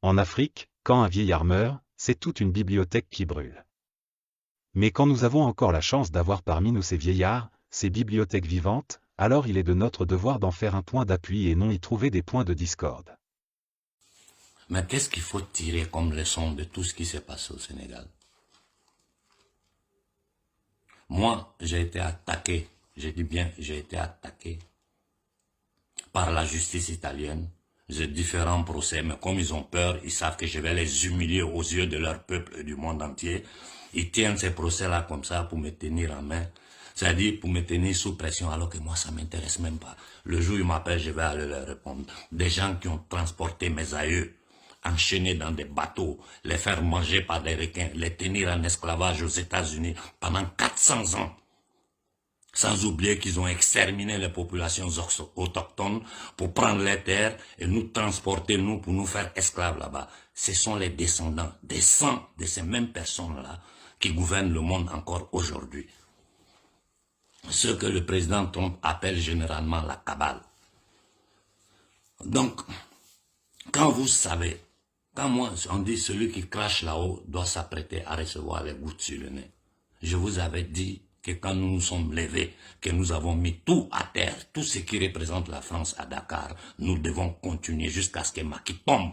En Afrique, quand un vieillard meurt, c'est toute une bibliothèque qui brûle. Mais quand nous avons encore la chance d'avoir parmi nous ces vieillards, ces bibliothèques vivantes, alors il est de notre devoir d'en faire un point d'appui et non y trouver des points de discorde. Mais qu'est-ce qu'il faut tirer comme leçon de tout ce qui s'est passé au Sénégal? Moi, j'ai été attaqué, je dis bien j'ai été attaqué par la justice italienne. J'ai différents procès, mais comme ils ont peur, ils savent que je vais les humilier aux yeux de leur peuple et du monde entier. Ils tiennent ces procès-là comme ça pour me tenir en main. C'est-à-dire pour me tenir sous pression alors que moi ça m'intéresse même pas. Le jour où ils m'appellent, je vais aller leur répondre. Des gens qui ont transporté mes aïeux, enchaînés dans des bateaux, les faire manger par des requins, les tenir en esclavage aux États-Unis pendant 400 ans. Sans oublier qu'ils ont exterminé les populations autochtones pour prendre les terres et nous transporter, nous, pour nous faire esclaves là-bas. Ce sont les descendants, des sangs de ces mêmes personnes-là qui gouvernent le monde encore aujourd'hui. Ce que le président Trump appelle généralement la cabale. Donc, quand vous savez, quand moi, on dit celui qui crache là-haut doit s'apprêter à recevoir les gouttes sur le nez. Je vous avais dit que quand nous nous sommes levés, que nous avons mis tout à terre, tout ce qui représente la France à Dakar, nous devons continuer jusqu'à ce que Macky tombe.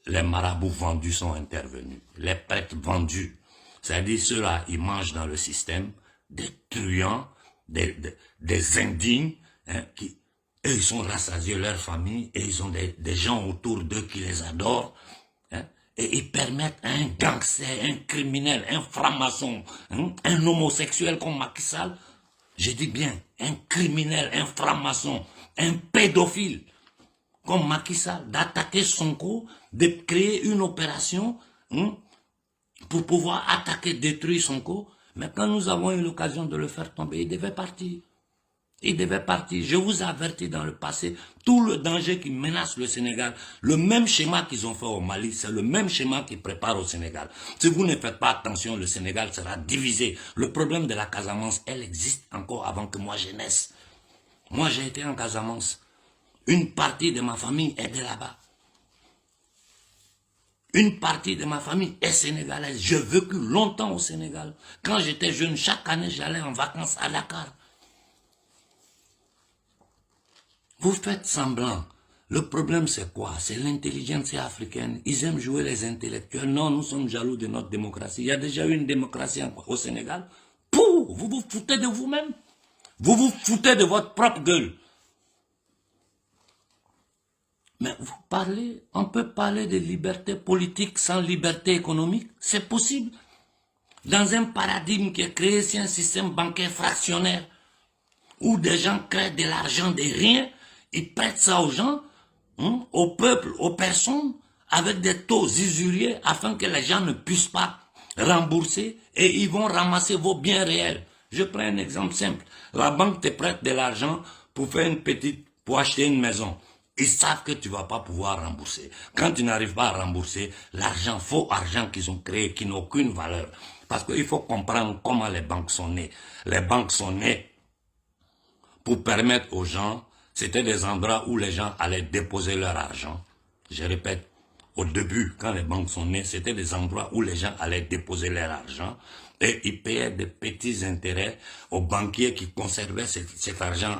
Les marabouts vendus sont intervenus, les prêtres vendus, c'est-à-dire ceux-là, ils mangent dans le système, des truands, des indignes, hein, qui, eux, ils sont rassasiés, leur famille, et ils ont des gens autour d'eux qui les adorent, hein, et ils permettent à un gangster, un criminel, un franc-maçon, hein, un homosexuel comme Macky Sall, je dis bien, un criminel, un franc-maçon, un pédophile, comme Macky Sall, d'attaquer Sonko, de créer une opération, hein, pour pouvoir attaquer, détruire Sonko. Mais quand nous avons eu l'occasion de le faire tomber, il devait partir. Il devait partir. Je vous avertis dans le passé, tout le danger qui menace le Sénégal, le même schéma qu'ils ont fait au Mali, c'est le même schéma qu'ils préparent au Sénégal. Si vous ne faites pas attention, le Sénégal sera divisé. Le problème de la Casamance, elle existe encore avant que moi je naisse. Moi j'ai été en Casamance. Une partie de ma famille est de là-bas. Une partie de ma famille est sénégalaise. J'ai vécu longtemps au Sénégal. Quand j'étais jeune, chaque année, j'allais en vacances à Dakar. Vous faites semblant. Le problème, c'est quoi? C'est l'intelligence africaine. Ils aiment jouer les intellectuels. Non, nous sommes jaloux de notre démocratie. Il y a déjà eu une démocratie au Sénégal. Pouh, vous vous foutez de vous-même. Vous vous foutez de votre propre gueule. Mais vous parlez, on peut parler de liberté politique sans liberté économique. C'est possible. Dans un paradigme qui est créé, c'est un système bancaire fractionnaire, où des gens créent de l'argent de rien, ils prêtent ça aux gens, hein, au peuple, aux personnes, avec des taux usuriers, afin que les gens ne puissent pas rembourser, et ils vont ramasser vos biens réels. Je prends un exemple simple. La banque te prête de l'argent pour faire pour acheter une maison. Ils savent que tu ne vas pas pouvoir rembourser. Quand tu n'arrives pas à rembourser, l'argent, faux argent qu'ils ont créé, qui n'a aucune valeur. Parce qu'il faut comprendre comment les banques sont nées. Les banques sont nées pour permettre aux gens, c'était des endroits où les gens allaient déposer leur argent. Je répète, au début, quand les banques sont nées, c'était des endroits où les gens allaient déposer leur argent et ils payaient des petits intérêts aux banquiers qui conservaient cet argent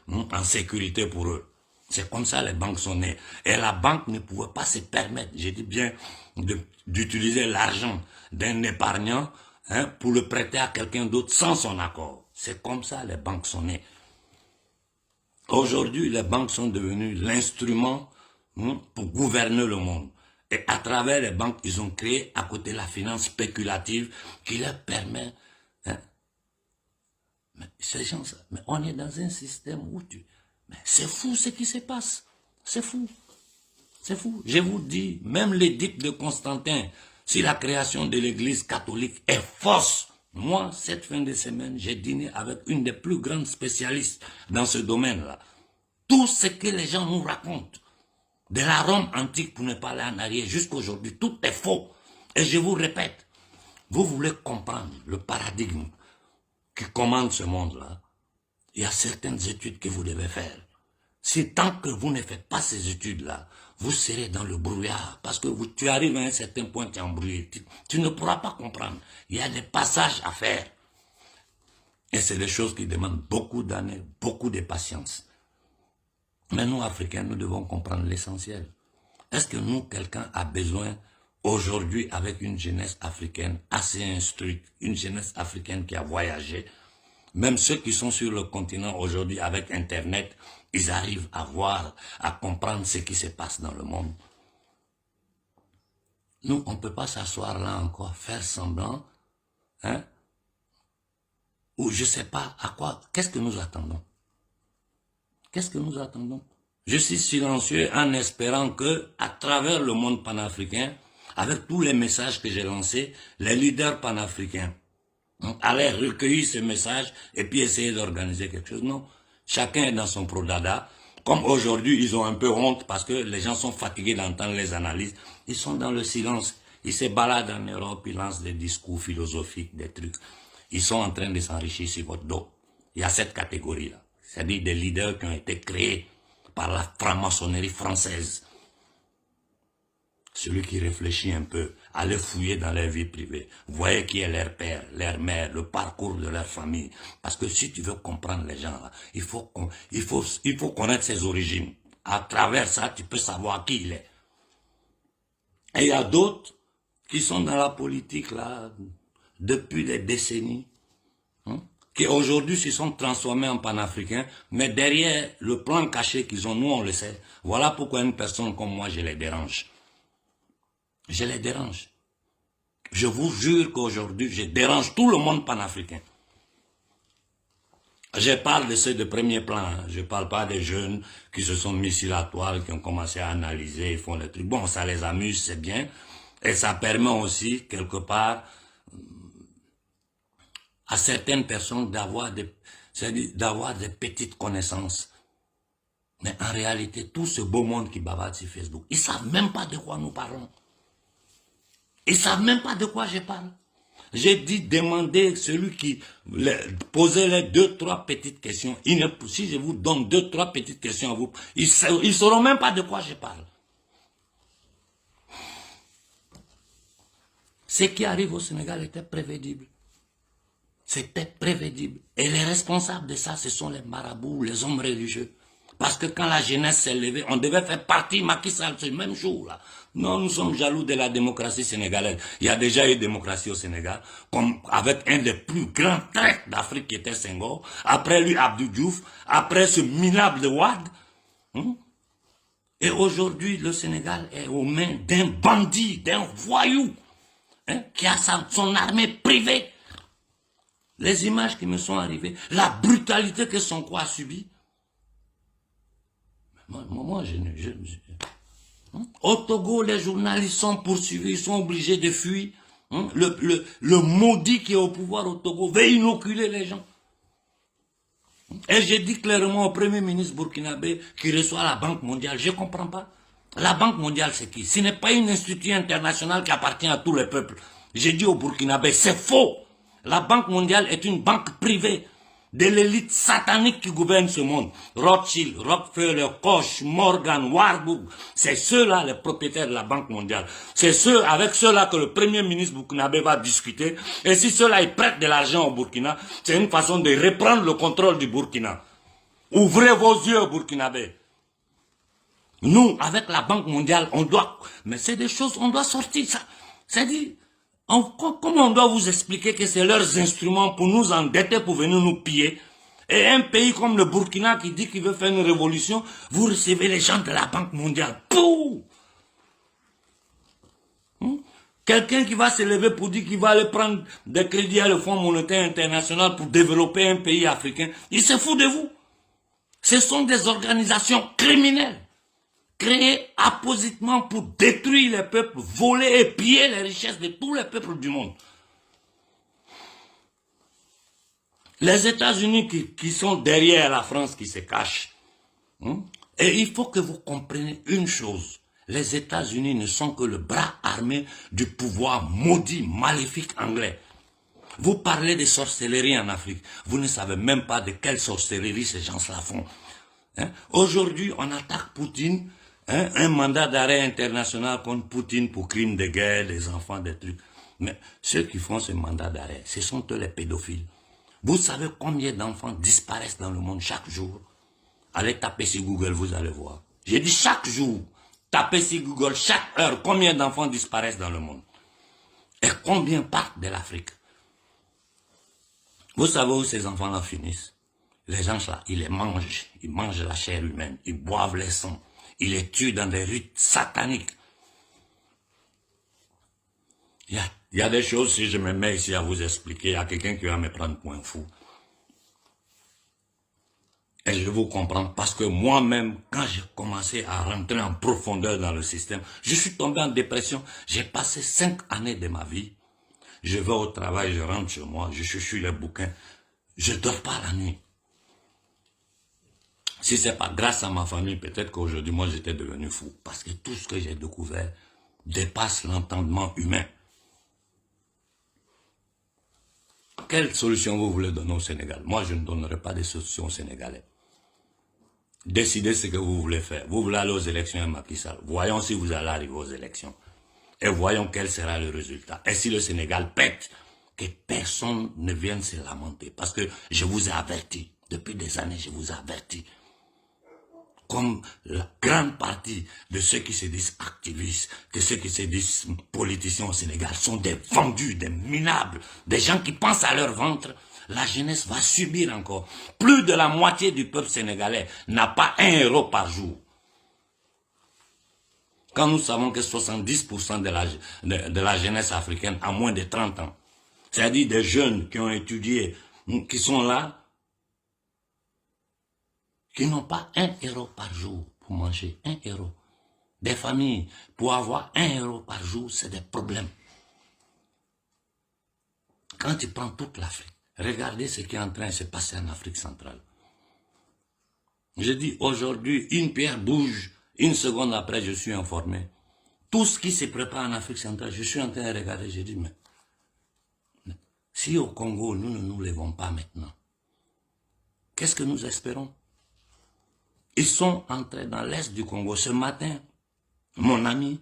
en sécurité pour eux. C'est comme ça les banques sont nées. Et la banque ne pouvait pas se permettre, je dis bien, d'utiliser l'argent d'un épargnant, hein, pour le prêter à quelqu'un d'autre sans son accord. C'est comme ça les banques sont nées. Aujourd'hui, les banques sont devenues l'instrument, hein, pour gouverner le monde. Et à travers les banques, ils ont créé à côté la finance spéculative qui leur permet... Hein, mais ces gens, mais on est dans un système où mais c'est fou ce qui se passe. C'est fou. C'est fou. Je vous dis, même l'édicte de Constantin sur la création de l'église catholique est fausse. Moi, cette fin de semaine, j'ai dîné avec une des plus grandes spécialistes dans ce domaine-là. Tout ce que les gens nous racontent, de la Rome antique pour ne pas aller en arrière jusqu'à aujourd'hui, tout est faux. Et je vous répète, vous voulez comprendre le paradigme qui commande ce monde-là, il y a certaines études que vous devez faire. Si tant que vous ne faites pas ces études-là, vous serez dans le brouillard. Parce que tu arrives à un certain point, tu es embrouillé. Tu ne pourras pas comprendre. Il y a des passages à faire. Et c'est des choses qui demandent beaucoup d'années, beaucoup de patience. Mais nous, Africains, nous devons comprendre l'essentiel. Est-ce que nous, quelqu'un a besoin, aujourd'hui, avec une jeunesse africaine assez instruite, une jeunesse africaine qui a voyagé, même ceux qui sont sur le continent aujourd'hui avec Internet, ils arrivent à voir, à comprendre ce qui se passe dans le monde. Nous, on ne peut pas s'asseoir là encore, faire semblant, hein, ou je ne sais pas à quoi, qu'est-ce que nous attendons? Qu'est-ce que nous attendons? Je suis silencieux en espérant que, à travers le monde panafricain, avec tous les messages que j'ai lancés, les leaders panafricains allaient recueillir ces messages et puis essayer d'organiser quelque chose. Non, chacun est dans son pro-dada. Comme aujourd'hui, ils ont un peu honte parce que les gens sont fatigués d'entendre les analyses. Ils sont dans le silence. Ils se baladent en Europe, ils lancent des discours philosophiques, des trucs. Ils sont en train de s'enrichir sur votre dos. Il y a cette catégorie-là. C'est-à-dire des leaders qui ont été créés par la franc-maçonnerie française. Celui qui réfléchit un peu, allez fouiller dans leur vie privée. Voyez qui est leur père, leur mère, le parcours de leur famille. Parce que si tu veux comprendre les gens, là, il faut connaître ses origines. À travers ça, tu peux savoir qui il est. Et il y a d'autres qui sont dans la politique là depuis des décennies, qui aujourd'hui se sont transformés en panafricains, mais derrière le plan caché qu'ils ont, nous on le sait. Voilà pourquoi une personne comme moi, je les dérange. Je les dérange. Je vous jure qu'aujourd'hui, je dérange tout le monde panafricain. Je parle de ceux de premier plan, hein. Je ne parle pas des jeunes qui se sont mis sur la toile, qui ont commencé à analyser, ils font des trucs. Bon, ça les amuse, c'est bien. Et ça permet aussi, quelque part, à certaines personnes d'avoir des petites connaissances. Mais en réalité, tout ce beau monde qui bavarde sur Facebook, ils ne savent même pas de quoi nous parlons. Ils ne savent même pas de quoi je parle. J'ai dit demander celui qui posait les 2-3 petites questions. Si je vous donne 2-3 petites questions à vous, ils ne sauront même pas de quoi je parle. Ce qui arrive au Sénégal était prévisible. C'était prévisible. Et les responsables de ça, ce sont les marabouts, les hommes religieux. Parce que quand la jeunesse s'est levée, on devait faire partie Macky Sall ce même jour-là. Non, nous sommes jaloux de la démocratie sénégalaise. Il y a déjà eu démocratie au Sénégal, comme avec un des plus grands traîtres d'Afrique qui était Senghor. Après lui, Abdou Diouf. Après ce minable de Wade. Et aujourd'hui, le Sénégal est aux mains d'un bandit, d'un voyou, qui a son armée privée. Les images qui me sont arrivées, la brutalité que Sonko a subie. Moi, au Togo, les journalistes sont poursuivis, ils sont obligés de fuir. Le maudit qui est au pouvoir au Togo veut inoculer les gens. Et j'ai dit clairement au Premier ministre burkinabé qui reçoit la Banque mondiale, je ne comprends pas. La Banque mondiale, c'est qui? Ce n'est pas une institution internationale qui appartient à tous les peuples. J'ai dit au Burkinabé, c'est faux. La Banque mondiale est une banque privée de l'élite satanique qui gouverne ce monde. Rothschild, Rockefeller, Koch, Morgan, Warburg, c'est ceux-là les propriétaires de la Banque mondiale. C'est avec ceux-là que le Premier ministre burkinabé va discuter. Et si ceux-là ils prêtent de l'argent au Burkina, c'est une façon de reprendre le contrôle du Burkina. Ouvrez vos yeux, Burkinabé. Nous, avec la Banque mondiale, on doit... Mais c'est des choses, on doit sortir ça. C'est-à-dire... Comment on doit vous expliquer que c'est leurs instruments pour nous endetter, pour venir nous piller? Et un pays comme le Burkina qui dit qu'il veut faire une révolution, vous recevez les gens de la Banque mondiale. Pouh! Quelqu'un qui va se lever pour dire qu'il va aller prendre des crédits à le Fonds monétaire international pour développer un pays africain, il se fout de vous. Ce sont des organisations criminelles, créées appositement pour détruire les peuples, voler et piller les richesses de tous les peuples du monde. Les États-Unis qui sont derrière la France, qui se cachent. Et il faut que vous compreniez une chose. Les États-Unis ne sont que le bras armé du pouvoir maudit, maléfique anglais. Vous parlez de sorcellerie en Afrique. Vous ne savez même pas de quelle sorcellerie ces gens-là font. Hein? Aujourd'hui, on attaque Poutine, hein, un mandat d'arrêt international contre Poutine pour crimes de guerre, des enfants, des trucs. Mais ceux qui font ce mandat d'arrêt, ce sont eux les pédophiles. Vous savez combien d'enfants disparaissent dans le monde chaque jour? Allez taper sur Google, vous allez voir. J'ai dit chaque jour, tapez sur Google, chaque heure, combien d'enfants disparaissent dans le monde? Et combien partent de l'Afrique? Vous savez où ces enfants-là finissent? Les gens là, ils mangent la chair humaine, ils boivent les sangs, ils les tuent dans des rites sataniques. Il y a des choses, si je me mets ici à vous expliquer, il y a quelqu'un qui va me prendre pour un fou. Et je vous comprends, parce que moi-même, quand j'ai commencé à rentrer en profondeur dans le système, je suis tombé en dépression. J'ai passé 5 années de ma vie. Je vais au travail, je rentre chez moi, je chuchote les bouquins. Je ne dors pas la nuit. Si ce n'est pas grâce à ma famille, peut-être qu'aujourd'hui, moi, j'étais devenu fou. Parce que tout ce que j'ai découvert dépasse l'entendement humain. Quelle solution vous voulez donner au Sénégal? Moi, je ne donnerai pas de solution au Sénégalais. Décidez ce que vous voulez faire. Vous voulez aller aux élections à Macky Sall. Voyons si vous allez arriver aux élections. Et voyons quel sera le résultat. Et si le Sénégal pète, que personne ne vienne se lamenter. Parce que je vous ai averti. Depuis des années, je vous ai averti. Comme la grande partie de ceux qui se disent activistes, que ceux qui se disent politiciens au Sénégal sont des vendus, des minables, des gens qui pensent à leur ventre, la jeunesse va subir encore. Plus de la moitié du peuple sénégalais n'a pas 1 euro par jour. Quand nous savons que 70% de la jeunesse africaine a moins de 30 ans, c'est-à-dire des jeunes qui ont étudié, qui sont là, qui n'ont pas 1 euro par jour pour manger, 1 euro. Des familles, pour avoir 1 euro par jour, c'est des problèmes. Quand tu prends toute l'Afrique, regardez ce qui est en train de se passer en Afrique centrale. Je dis aujourd'hui, une pierre bouge, 1 seconde après, je suis informé. Tout ce qui se prépare en Afrique centrale, je suis en train de regarder, je dis, mais si au Congo, nous ne nous levons pas maintenant, qu'est-ce que nous espérons? Ils sont entrés dans l'est du Congo. Ce matin, mon ami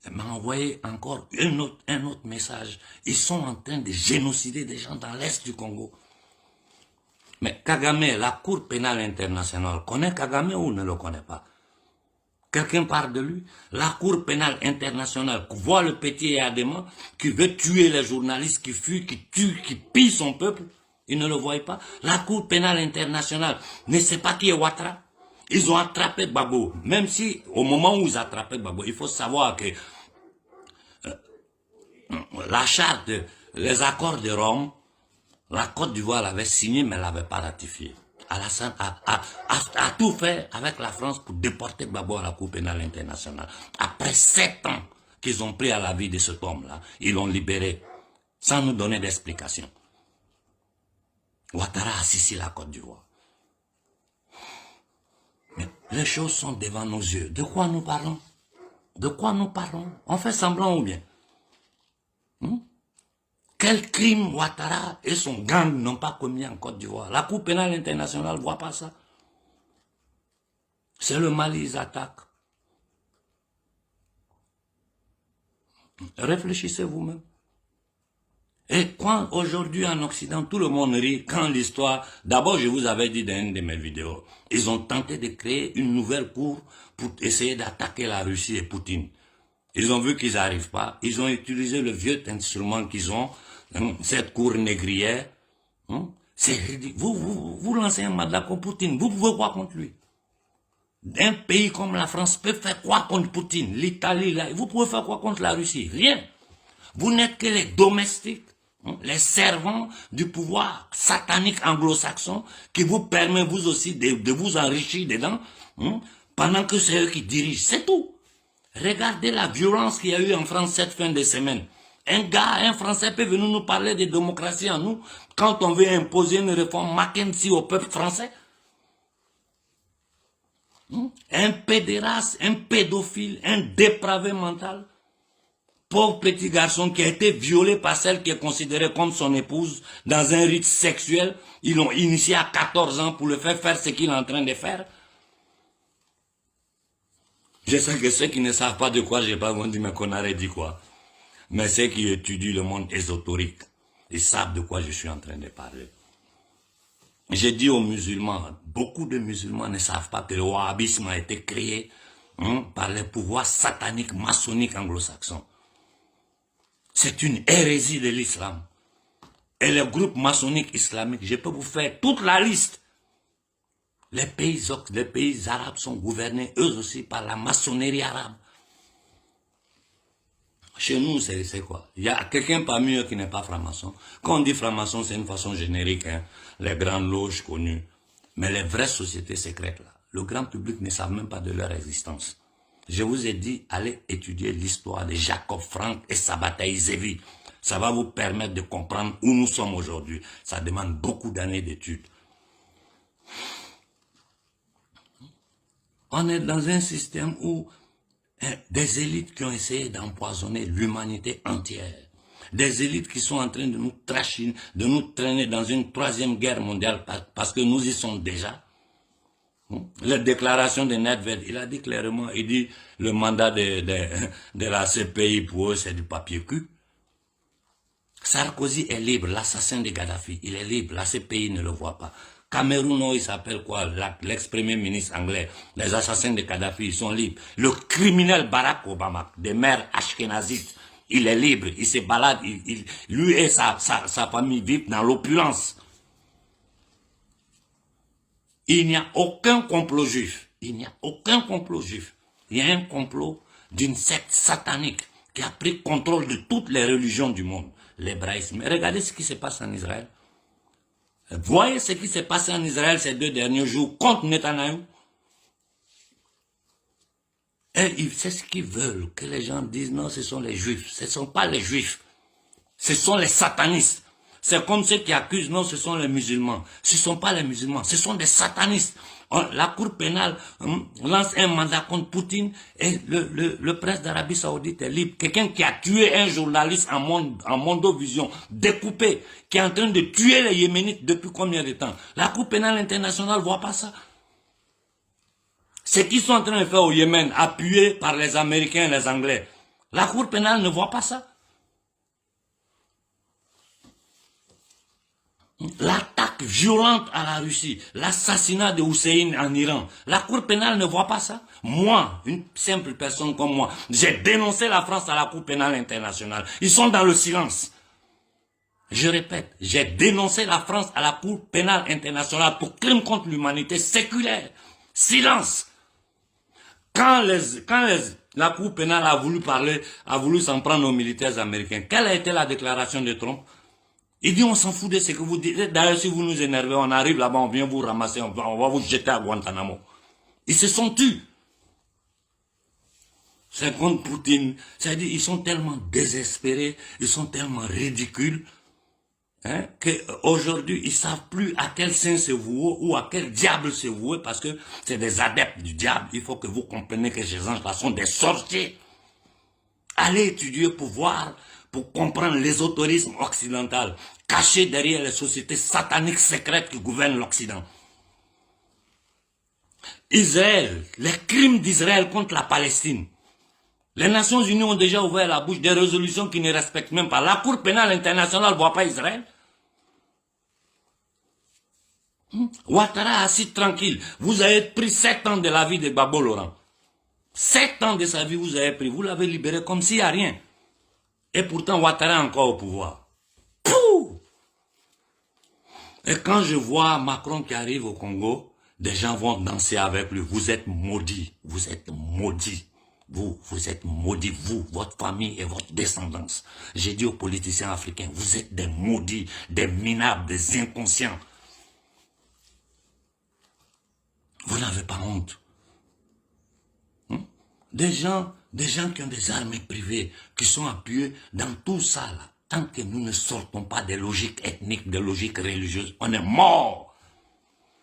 m'a envoyé encore un autre message. Ils sont en train de génocider des gens dans l'est du Congo. Mais Kagame, la Cour pénale internationale, connaît Kagame ou ne le connaît pas? Quelqu'un parle de lui? La Cour pénale internationale voit le petit Adema qui veut tuer les journalistes, qui fuit, qui tue, qui pille son peuple. Ils ne le voient pas. La Cour pénale internationale ne sait pas qui est Ouattara. Ils ont attrapé Gbagbo. Même si, au moment où ils attrapaient Gbagbo, il faut savoir que la charte, les accords de Rome, la Côte d'Ivoire l'avait signé, mais ne l'avait pas ratifié. Alassane a tout fait avec la France pour déporter Gbagbo à la Cour pénale internationale. Après 7 ans qu'ils ont pris à la vie de cet homme-là, ils l'ont libéré, sans nous donner d'explication. Ouattara a saisi la Côte d'Ivoire. Les choses sont devant nos yeux. De quoi nous parlons? De quoi nous parlons? On fait semblant ou bien? Quel crime Ouattara et son gang n'ont pas commis en Côte d'Ivoire? La Cour pénale internationale ne voit pas ça. C'est le Mali, ils attaquent. Réfléchissez vous-même. Et quand aujourd'hui en Occident, tout le monde rit, quand l'histoire... D'abord, je vous avais dit dans une de mes vidéos, ils ont tenté de créer une nouvelle cour pour essayer d'attaquer la Russie et Poutine. Ils ont vu qu'ils n'arrivent pas. Ils ont utilisé le vieux instrument qu'ils ont, cette cour négrière. C'est ridicule. Vous lancez un mandat contre Poutine, vous pouvez quoi contre lui? Un pays comme la France peut faire quoi contre Poutine? L'Italie, là, vous pouvez faire quoi contre la Russie? Rien. Vous n'êtes que les domestiques, les servants du pouvoir satanique anglo-saxon qui vous permet vous aussi de vous enrichir dedans pendant que c'est eux qui dirigent. C'est tout. Regardez la violence qu'il y a eu en France cette fin de semaine. Un Français peut venir nous parler de démocratie en nous quand on veut imposer une réforme Mackenzie au peuple français. Un pédéraste, un pédophile, un dépravé mental. Pauvre petit garçon qui a été violé par celle qui est considérée comme son épouse dans un rite sexuel. Ils l'ont initié à 14 ans pour le faire ce qu'il est en train de faire. Je sais que ceux qui ne savent pas de quoi je parle vont dire, mais qu'on aurait dit quoi. Mais ceux qui étudient le monde ésotérique, ils savent de quoi je suis en train de parler. J'ai dit aux musulmans, beaucoup de musulmans ne savent pas que le wahhabisme a été créé par les pouvoirs sataniques, maçonniques anglo-saxons. C'est une hérésie de l'islam. Et les groupes maçonniques islamiques, je peux vous faire toute la liste. Les pays arabes sont gouvernés eux aussi par la maçonnerie arabe. Chez nous, c'est quoi? Il y a quelqu'un parmi eux qui n'est pas franc-maçon. Quand on dit franc-maçon, c'est une façon générique, hein? Les grandes loges connues. Mais les vraies sociétés secrètes, là, le grand public ne savent même pas de leur existence. Je vous ai dit, allez étudier l'histoire de Jacob Frank et Sabbatai Zevi. Ça va vous permettre de comprendre où nous sommes aujourd'hui. Ça demande beaucoup d'années d'études. On est dans un système où des élites qui ont essayé d'empoisonner l'humanité entière. Des élites qui sont en train de nous tracher, de nous traîner dans une troisième guerre mondiale parce que nous y sommes déjà. La déclaration de Nedved, il a dit clairement, il dit le mandat de la CPI pour eux c'est du papier cul. Sarkozy est libre, l'assassin de Gaddafi, il est libre, la CPI ne le voit pas. Cameroun, il s'appelle quoi, l'ex-premier ministre anglais, les assassins de Kadhafi, ils sont libres. Le criminel Barack Obama, des mères ashkénazites, il est libre, il se balade, lui et sa famille vivent dans l'opulence. Il n'y a aucun complot juif, il n'y a aucun complot juif. Il y a un complot d'une secte satanique qui a pris contrôle de toutes les religions du monde, l'hébraïsme. Regardez ce qui se passe en Israël. Voyez ce qui s'est passé en Israël ces 2 derniers jours contre Netanyahou. Et c'est ce qu'ils veulent, que les gens disent non, ce sont les juifs. Ce ne sont pas les juifs. Ce sont les satanistes. C'est comme ceux qui accusent, non, ce sont les musulmans. Ce ne sont pas les musulmans, ce sont des satanistes. La Cour pénale lance un mandat contre Poutine et le prince d'Arabie Saoudite est libre. Quelqu'un qui a tué un journaliste en Mondovision, découpé, qui est en train de tuer les Yéménites depuis combien de temps? La Cour pénale internationale ne voit pas ça. Ce qu'ils sont en train de faire au Yémen, appuyé par les Américains et les Anglais, la Cour pénale ne voit pas ça. L'attaque violente à la Russie, l'assassinat de Hussein en Iran, la Cour pénale ne voit pas ça. Moi, une simple personne comme moi, j'ai dénoncé la France à la Cour pénale internationale. Ils sont dans le silence. Je répète, j'ai dénoncé la France à la Cour pénale internationale pour crime contre l'humanité séculaire. Silence. Quand la Cour pénale a voulu parler, a voulu s'en prendre aux militaires américains, quelle a été la déclaration de Trump? Il dit on s'en fout de ce que vous dites. D'ailleurs, si vous nous énervez, on arrive là-bas, on vient vous ramasser, on va vous jeter à Guantanamo. Ils se sont tus. C'est contre Poutine. C'est-à-dire, ils sont tellement désespérés, ils sont tellement ridicules, qu'aujourd'hui, ils ne savent plus à quel saint se vouer ou à quel diable se vouer parce que c'est des adeptes du diable. Il faut que vous compreniez que ces gens-là sont des sorciers. Allez étudier pour voir, pour comprendre l'ésotérisme occidental, caché derrière les sociétés sataniques secrètes qui gouvernent l'Occident. Israël, les crimes d'Israël contre la Palestine. Les Nations Unies ont déjà ouvert la bouche des résolutions qui ne respectent même pas. La Cour pénale internationale ne voit pas Israël. Ouattara assis tranquille. Vous avez pris 7 ans de la vie de Gbagbo Laurent. 7 ans de sa vie vous avez pris. Vous l'avez libéré comme s'il n'y a rien. Et pourtant, Ouattara est encore au pouvoir. Pouh! Et quand je vois Macron qui arrive au Congo, des gens vont danser avec lui. Vous êtes maudits. Vous êtes maudits. Vous êtes maudits. Vous, votre famille et votre descendance. J'ai dit aux politiciens africains, vous êtes des maudits, des minables, des inconscients. Vous n'avez pas honte. Des gens qui ont des armées privées, qui sont appuyés dans tout ça, là. Tant que nous ne sortons pas des logiques ethniques, des logiques religieuses, on est mort.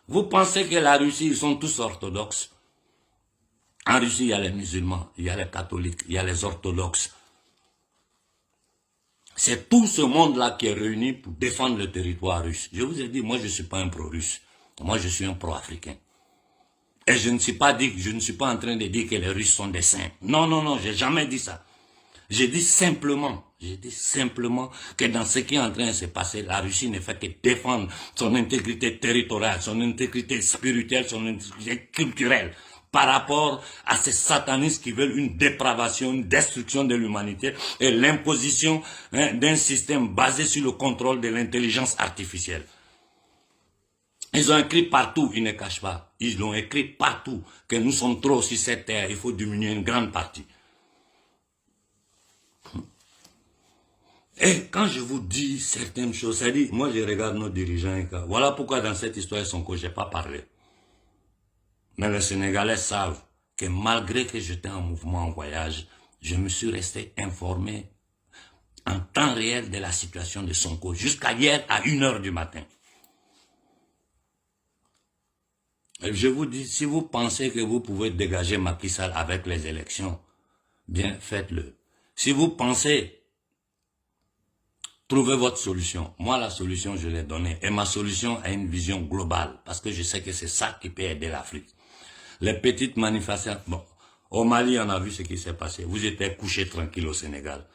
Vous pensez que la Russie, ils sont tous orthodoxes? En Russie, il y a les musulmans, il y a les catholiques, il y a les orthodoxes. C'est tout ce monde-là qui est réuni pour défendre le territoire russe. Je vous ai dit, moi, je ne suis pas un pro-russe. Moi, je suis un pro-africain. Et je ne suis pas en train de dire que les Russes sont des saints. Non, non, non, j'ai jamais dit ça. J'ai dit simplement que dans ce qui est en train de se passer, la Russie ne fait que défendre son intégrité territoriale, son intégrité spirituelle, son intégrité culturelle, par rapport à ces satanistes qui veulent une dépravation, une destruction de l'humanité et l'imposition d'un système basé sur le contrôle de l'intelligence artificielle. Ils ont écrit partout, ils ne cachent pas, ils l'ont écrit partout, que nous sommes trop sur cette terre, il faut diminuer une grande partie. Et quand je vous dis certaines choses, c'est-à-dire, moi je regarde nos dirigeants, voilà pourquoi dans cette histoire Sonko, je n'ai pas parlé. Mais les Sénégalais savent que malgré que j'étais en mouvement, en voyage, je me suis resté informé en temps réel de la situation de Sonko, jusqu'à hier à 1h du matin. Et je vous dis, si vous pensez que vous pouvez dégager Macky Sall avec les élections, bien faites-le. Si vous pensez trouver votre solution, moi la solution je l'ai donnée, et ma solution a une vision globale, parce que je sais que c'est ça qui peut aider l'Afrique. Les petites manifestations, bon, au Mali on a vu ce qui s'est passé, vous étiez couché tranquille au Sénégal.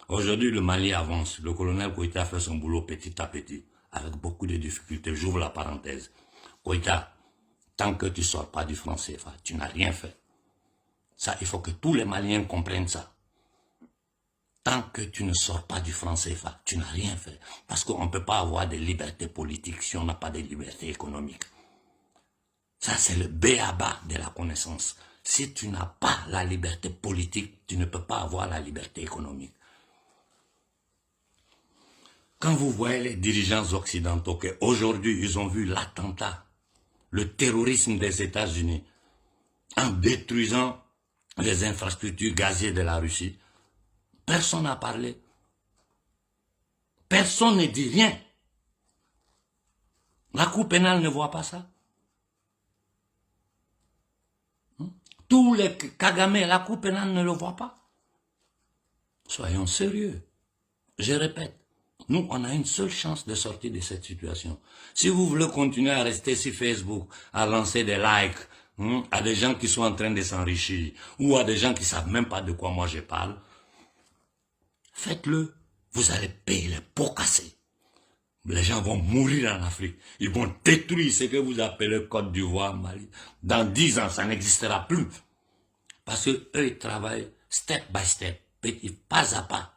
Aujourd'hui le Mali avance, le colonel Koïta fait son boulot petit à petit, avec beaucoup de difficultés, j'ouvre la parenthèse. Koïta, tant que tu ne sors pas du franc CFA, tu n'as rien fait. Ça, il faut que tous les Maliens comprennent ça. Tant que tu ne sors pas du franc CFA, tu n'as rien fait. Parce qu'on ne peut pas avoir de liberté politique si on n'a pas de liberté économique. Ça, c'est le b.a.-ba de la connaissance. Si tu n'as pas la liberté politique, tu ne peux pas avoir la liberté économique. Quand vous voyez les dirigeants occidentaux qu'aujourd'hui, ils ont vu l'attentat, le terrorisme des États-Unis, en détruisant les infrastructures gazières de la Russie, personne n'a parlé. Personne ne dit rien. La Cour pénale ne voit pas ça. Tous les Kagame, la Cour pénale ne le voit pas. Soyons sérieux. Je répète, nous, on a une seule chance de sortir de cette situation. Si vous voulez continuer à rester sur Facebook, à lancer des likes, à des gens qui sont en train de s'enrichir, ou à des gens qui ne savent même pas de quoi moi je parle, faites-le. Vous allez payer les pots cassés. Les gens vont mourir en Afrique. Ils vont détruire ce que vous appelez Côte d'Ivoire, Mali. Dans 10 ans, ça n'existera plus. Parce qu'eux, ils travaillent step by step, petit pas à pas.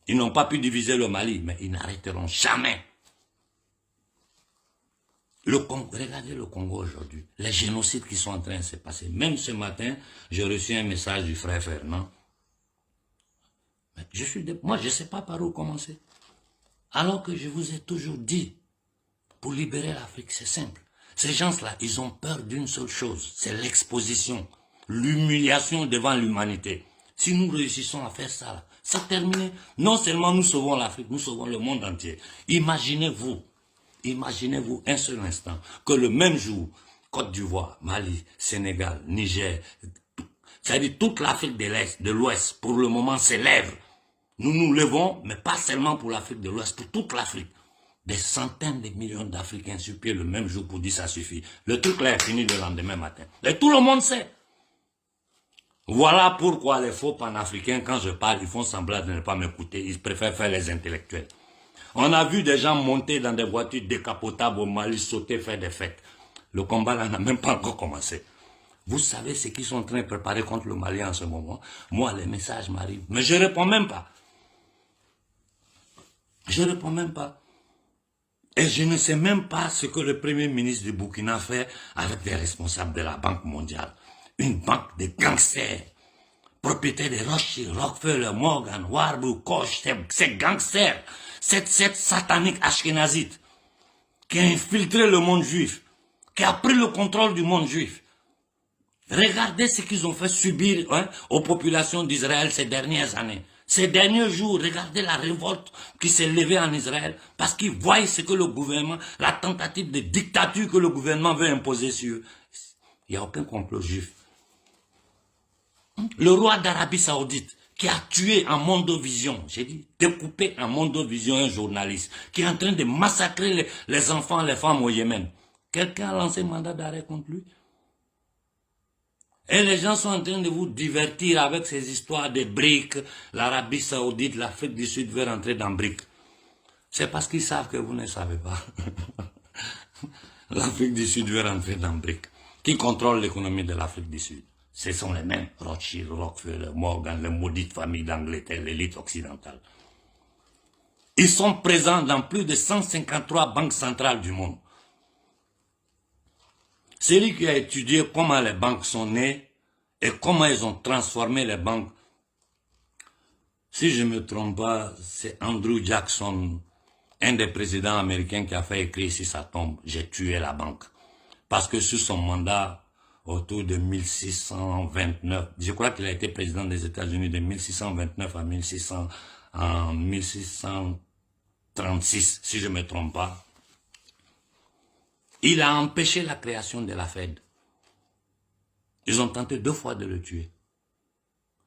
Ils n'ont pas pu diviser le Mali, mais ils n'arrêteront jamais. Regardez le Congo aujourd'hui, les génocides qui sont en train de se passer. Même ce matin, j'ai reçu un message du frère Fernand. Mais moi, je ne sais pas par où commencer. Alors que je vous ai toujours dit, pour libérer l'Afrique, c'est simple. Ces gens-là, ils ont peur d'une seule chose, c'est l'exposition, l'humiliation devant l'humanité. Si nous réussissons à faire ça, c'est terminé. Non seulement nous sauvons l'Afrique, nous sauvons le monde entier. Imaginez-vous un seul instant que le même jour, Côte d'Ivoire, Mali, Sénégal, Niger, c'est-à-dire toute l'Afrique de l'Est, de l'Ouest, pour le moment s'élève. Nous nous levons, mais pas seulement pour l'Afrique de l'Ouest, pour toute l'Afrique. Des centaines de millions d'Africains sur pied le même jour pour dire ça suffit. Le truc là est fini le lendemain matin. Et tout le monde sait. Voilà pourquoi les faux panafricains, quand je parle, ils font semblant de ne pas m'écouter. Ils préfèrent faire les intellectuels. On a vu des gens monter dans des voitures décapotables au Mali, sauter, faire des fêtes. Le combat là n'a même pas encore commencé. Vous savez ce qu'ils sont en train de préparer contre le Mali en ce moment? Moi, les messages m'arrivent. Mais je ne réponds même pas. Je ne réponds même pas. Et je ne sais même pas ce que le premier ministre du Burkina fait avec les responsables de la Banque mondiale. Une banque de gangsters. Propriétaire de Rothschild, Rockefeller, Morgan, Warburg, Koch, ces gangsters. Cette satanique ashkénazite qui a infiltré le monde juif, qui a pris le contrôle du monde juif. Regardez ce qu'ils ont fait subir aux populations d'Israël ces dernières années. Ces derniers jours, regardez la révolte qui s'est levée en Israël parce qu'ils voient ce que le gouvernement, la tentative de dictature que le gouvernement veut imposer sur eux. Il n'y a aucun complot juif. Le roi d'Arabie Saoudite qui a tué en Mondovision, j'ai dit, découpé en Mondovision un journaliste qui est en train de massacrer les enfants, les femmes au Yémen. Quelqu'un a lancé un mandat d'arrêt contre lui? Et les gens sont en train de vous divertir avec ces histoires de briques. L'Arabie Saoudite, l'Afrique du Sud veut rentrer dans briques. C'est parce qu'ils savent que vous ne savez pas. L'Afrique du Sud veut rentrer dans briques. Qui contrôle l'économie de l'Afrique du Sud? Ce sont les mêmes, Rothschild, Rockefeller, Morgan, les maudites familles d'Angleterre, l'élite occidentale. Ils sont présents dans plus de 153 banques centrales du monde. Celui qui a étudié comment les banques sont nées et comment ils ont transformé les banques, si je ne me trompe pas, c'est Andrew Jackson, un des présidents américains qui a fait écrire sur sa tombe, « J'ai tué la banque ». Parce que sur son mandat, autour de 1629, je crois qu'il a été président des États-Unis de 1629 à 1636, si je ne me trompe pas. Il a empêché la création de la Fed. Ils ont tenté 2 fois de le tuer.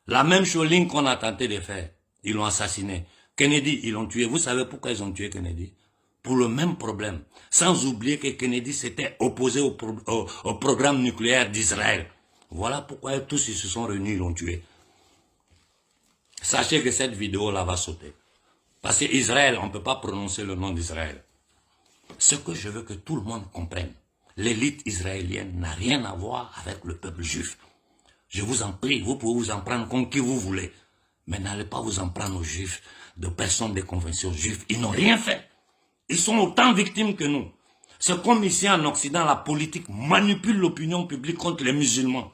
La même chose Lincoln a tenté de faire. Ils l'ont assassiné. Kennedy, ils l'ont tué. Vous savez pourquoi ils ont tué Kennedy? Pour le même problème. Sans oublier que Kennedy s'était opposé au programme nucléaire d'Israël. Voilà pourquoi tous ils se sont réunis, ils l'ont tué. Sachez que cette vidéo-là va sauter. Parce qu'Israël, on ne peut pas prononcer le nom d'Israël. Ce que je veux que tout le monde comprenne, l'élite israélienne n'a rien à voir avec le peuple juif. Je vous en prie, vous pouvez vous en prendre comme qui vous voulez. Mais n'allez pas vous en prendre aux juifs, de personnes des conventions juives. Ils n'ont rien fait. Ils sont autant victimes que nous. C'est comme ici en Occident, la politique manipule l'opinion publique contre les musulmans.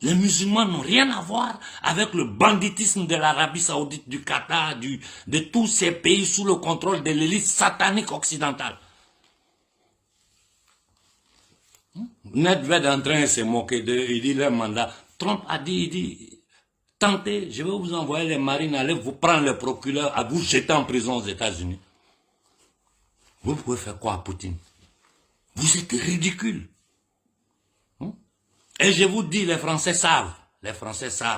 Les musulmans n'ont rien à voir avec le banditisme de l'Arabie Saoudite, du Qatar, de tous ces pays sous le contrôle de l'élite satanique occidentale. Nedved est en train de se moquer d'eux, il dit leur mandat. Trump a dit, il dit, tentez, je vais vous envoyer les marines, allez vous prendre le procureur, à vous jeter en prison aux États-Unis. Vous pouvez faire quoi à Poutine? Vous êtes ridicule. Et je vous dis, les Français savent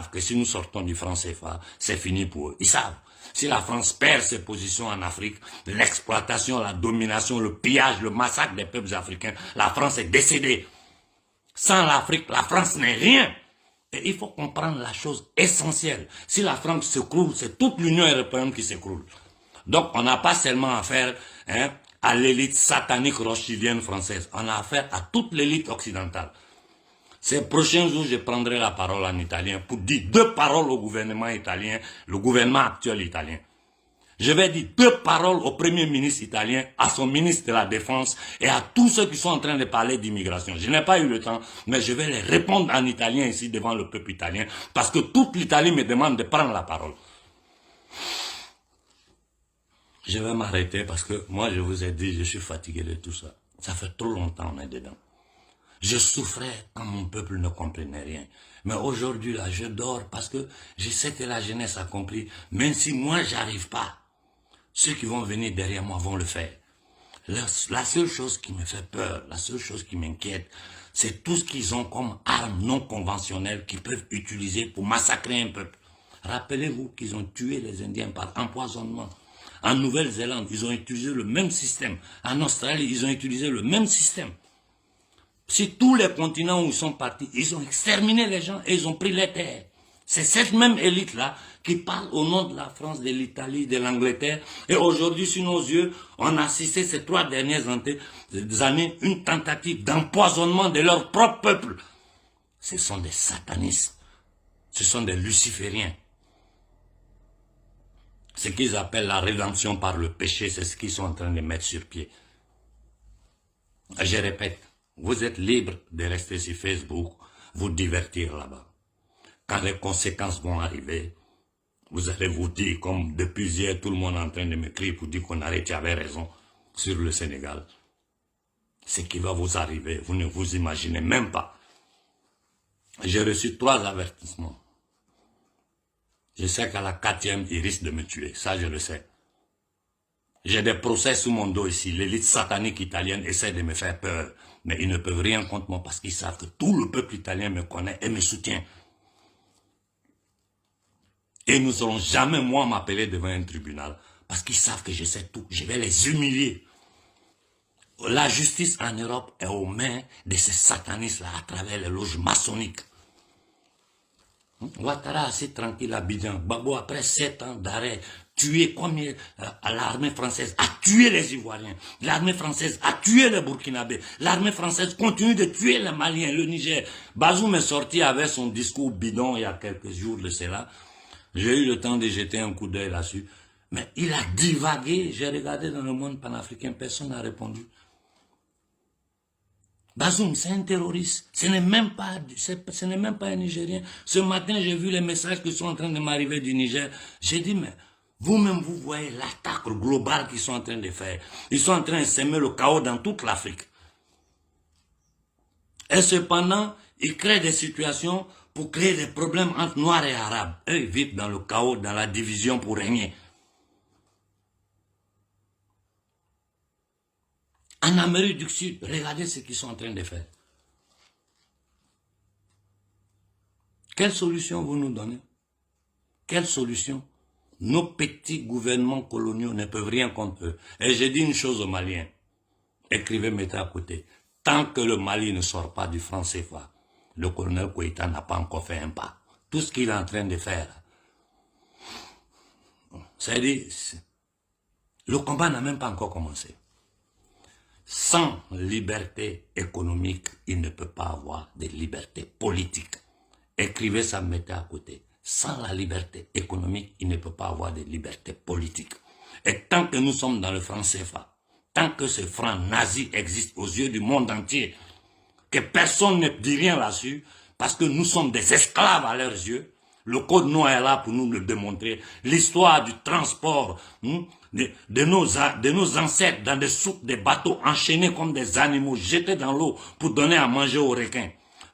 que si nous sortons du franc CFA, c'est fini pour eux. Ils savent. Si la France perd ses positions en Afrique, l'exploitation, la domination, le pillage, le massacre des peuples africains, la France est décédée. Sans l'Afrique, la France n'est rien. Et il faut comprendre la chose essentielle. Si la France s'écroule, c'est toute l'Union européenne qui s'écroule. Donc, on n'a pas seulement affaire à l'élite satanique rothschildienne française. On a affaire à toute l'élite occidentale. Ces prochains jours, je prendrai la parole en italien pour dire 2 paroles au gouvernement italien, le gouvernement actuel italien. Je vais dire 2 paroles au Premier ministre italien, à son ministre de la Défense et à tous ceux qui sont en train de parler d'immigration. Je n'ai pas eu le temps, mais je vais les répondre en italien ici devant le peuple italien, parce que toute l'Italie me demande de prendre la parole. Je vais m'arrêter parce que moi, je vous ai dit, je suis fatigué de tout ça. Ça fait trop longtemps qu'on est dedans. Je souffrais quand mon peuple ne comprenait rien. Mais aujourd'hui, là, je dors parce que je sais que la jeunesse a compris. Même si moi, j'arrive pas, ceux qui vont venir derrière moi vont le faire. La seule chose qui me fait peur, la seule chose qui m'inquiète, c'est tout ce qu'ils ont comme armes non conventionnelles qu'ils peuvent utiliser pour massacrer un peuple. Rappelez-vous qu'ils ont tué les Indiens par empoisonnement. En Nouvelle-Zélande, ils ont utilisé le même système. En Australie, ils ont utilisé le même système. Si tous les continents où ils sont partis, ils ont exterminé les gens et ils ont pris les terres. C'est cette même élite-là qui parle au nom de la France, de l'Italie, de l'Angleterre. Et aujourd'hui, sur nos yeux, on a assisté ces 3 dernières années une tentative d'empoisonnement de leur propre peuple. Ce sont des satanistes. Ce sont des lucifériens. Ce qu'ils appellent la rédemption par le péché, c'est ce qu'ils sont en train de mettre sur pied. Je répète. Vous êtes libre de rester sur Facebook, vous divertir là-bas. Quand les conséquences vont arriver, vous allez vous dire, comme depuis hier, tout le monde est en train de m'écrire pour dire qu'on arrête, tu avais raison, sur le Sénégal. Ce qui va vous arriver, vous ne vous imaginez même pas. J'ai reçu 3 avertissements. Je sais qu'à la 4e, ils risquent de me tuer, ça je le sais. J'ai des procès sous mon dos ici. L'élite satanique italienne essaie de me faire peur. Mais ils ne peuvent rien contre moi parce qu'ils savent que tout le peuple italien me connaît et me soutient. Et ils n'oseront jamais, moi, m'appeler devant un tribunal. Parce qu'ils savent que je sais tout. Je vais les humilier. La justice en Europe est aux mains de ces satanistes-là à travers les loges maçonniques. Ouattara assez tranquille à Abidjan. Gbagbo, après 7 ans d'arrêt, tué combien l'armée française a tué les Ivoiriens. L'armée française a tué les Burkinabés. L'armée française continue de tuer les Maliens, le Niger. Bazoum est sorti avec son discours bidon il y a quelques jours de cela. J'ai eu le temps de jeter un coup d'œil là-dessus. Mais il a divagué. J'ai regardé dans le monde panafricain, personne n'a répondu. Bazoum, c'est un terroriste. Ce n'est même pas un Nigérien. Ce matin, j'ai vu les messages qui sont en train de m'arriver du Niger. J'ai dit, mais vous-même, vous voyez l'attaque globale qu'ils sont en train de faire. Ils sont en train de semer le chaos dans toute l'Afrique. Et cependant, ils créent des situations pour créer des problèmes entre Noirs et Arabes. Eux, ils vivent dans le chaos, dans la division pour régner. En Amérique du Sud, regardez ce qu'ils sont en train de faire. Quelle solution vous nous donnez? Quelle solution? Nos petits gouvernements coloniaux ne peuvent rien contre eux. Et j'ai dit une chose aux Maliens. Écrivez, mettez à côté. Tant que le Mali ne sort pas du franc CFA, le colonel Koïta n'a pas encore fait un pas. Tout ce qu'il est en train de faire, c'est-à-dire, le combat n'a même pas encore commencé. Sans liberté économique, il ne peut pas avoir de liberté politique. Écrivez ça, mettez à côté. Sans la liberté économique, il ne peut pas avoir de liberté politique. Et tant que nous sommes dans le franc CFA, tant que ce franc nazi existe aux yeux du monde entier, que personne ne dit rien là-dessus, parce que nous sommes des esclaves à leurs yeux, le code noir est là pour nous le démontrer. L'histoire du transport de nos ancêtres dans des soupes, des bateaux enchaînés comme des animaux, jetés dans l'eau pour donner à manger aux requins.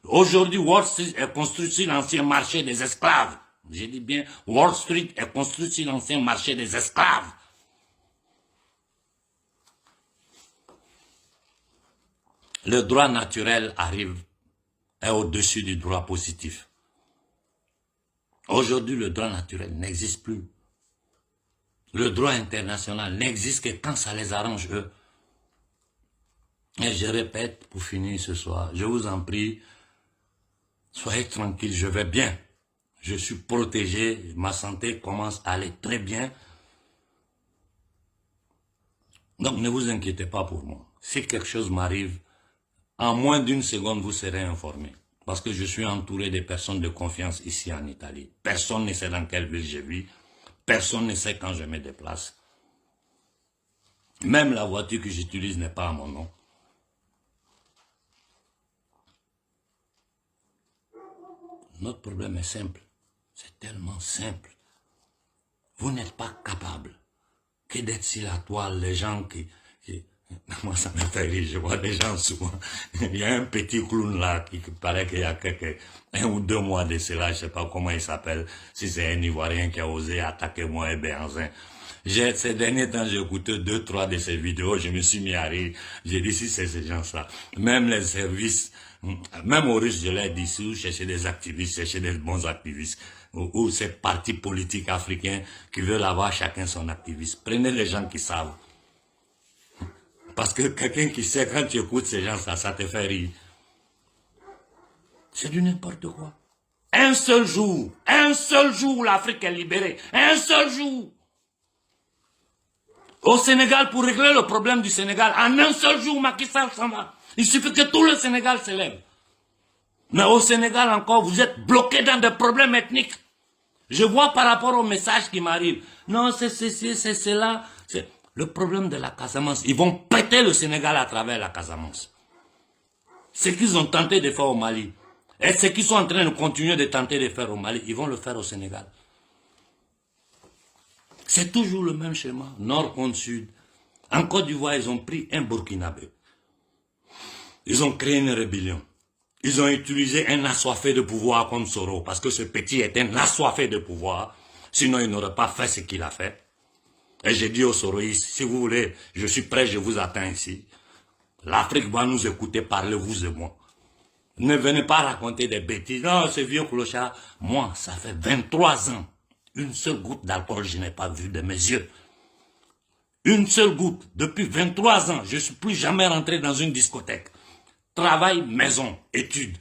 Aujourd'hui, Wall Street est construit sur l'ancien marché des esclaves. J'ai dit bien, Wall Street est construit sur l'ancien marché des esclaves. Le droit naturel est au-dessus du droit positif. Aujourd'hui, le droit naturel n'existe plus. Le droit international n'existe que quand ça les arrange eux. Et je répète pour finir ce soir, je vous en prie, soyez tranquilles, je vais bien. Je suis protégé, ma santé commence à aller très bien. Donc ne vous inquiétez pas pour moi. Si quelque chose m'arrive, en moins d'une seconde, vous serez informé. Parce que je suis entouré de personnes de confiance ici en Italie. Personne ne sait dans quelle ville je vis. Personne ne sait quand je me déplace. Même la voiture que j'utilise n'est pas à mon nom. Notre problème est simple. C'est tellement simple. Vous n'êtes pas capable que d'être sur la toile, les gens qui... Moi, ça me fait rire, je vois des gens souvent. Il y a un petit clown là qui paraît qu'il y a un ou 2 mois de cela, je ne sais pas comment il s'appelle, si c'est un Ivoirien qui a osé attaquer moi et Béhanzin. Ces derniers temps, j'ai écouté 2-3 de ces vidéos, je me suis mis à rire. J'ai dit, si c'est ces gens-là, même les services, même aux Russes, je l'ai dit, si vous cherchez des activistes, cherchez des bons activistes, ou ces partis politiques africains qui veulent avoir chacun son activiste. Prenez les gens qui savent. Parce que quelqu'un qui sait, quand tu écoutes ces gens-là, ça te fait rire. C'est du n'importe quoi. Un seul jour, l'Afrique est libérée. Un seul jour. Au Sénégal, pour régler le problème du Sénégal, en un seul jour, Macky Sall s'en va. Il suffit que tout le Sénégal s'élève. Mais au Sénégal encore, vous êtes bloqués dans des problèmes ethniques. Je vois par rapport aux messages qui m'arrivent. Non, c'est ceci, c'est cela. Le problème de la Casamance, ils vont péter le Sénégal à travers la Casamance. Ce qu'ils ont tenté de faire au Mali, et ce qu'ils sont en train de continuer de tenter de faire au Mali, ils vont le faire au Sénégal. C'est toujours le même schéma, nord contre sud. En Côte d'Ivoire, ils ont pris un Burkinabé. Ils ont créé une rébellion. Ils ont utilisé un assoiffé de pouvoir comme Soro, parce que ce petit est un assoiffé de pouvoir, sinon il n'aurait pas fait ce qu'il a fait. Et j'ai dit aux Soroïstes, si vous voulez, je suis prêt, je vous attends ici. L'Afrique va nous écouter parler, vous et moi. Ne venez pas raconter des bêtises. Non, ce vieux clochard. Moi, ça fait 23 ans. Une seule goutte d'alcool, je n'ai pas vu de mes yeux. Une seule goutte. Depuis 23 ans, je ne suis plus jamais rentré dans une discothèque. Travail, maison, études.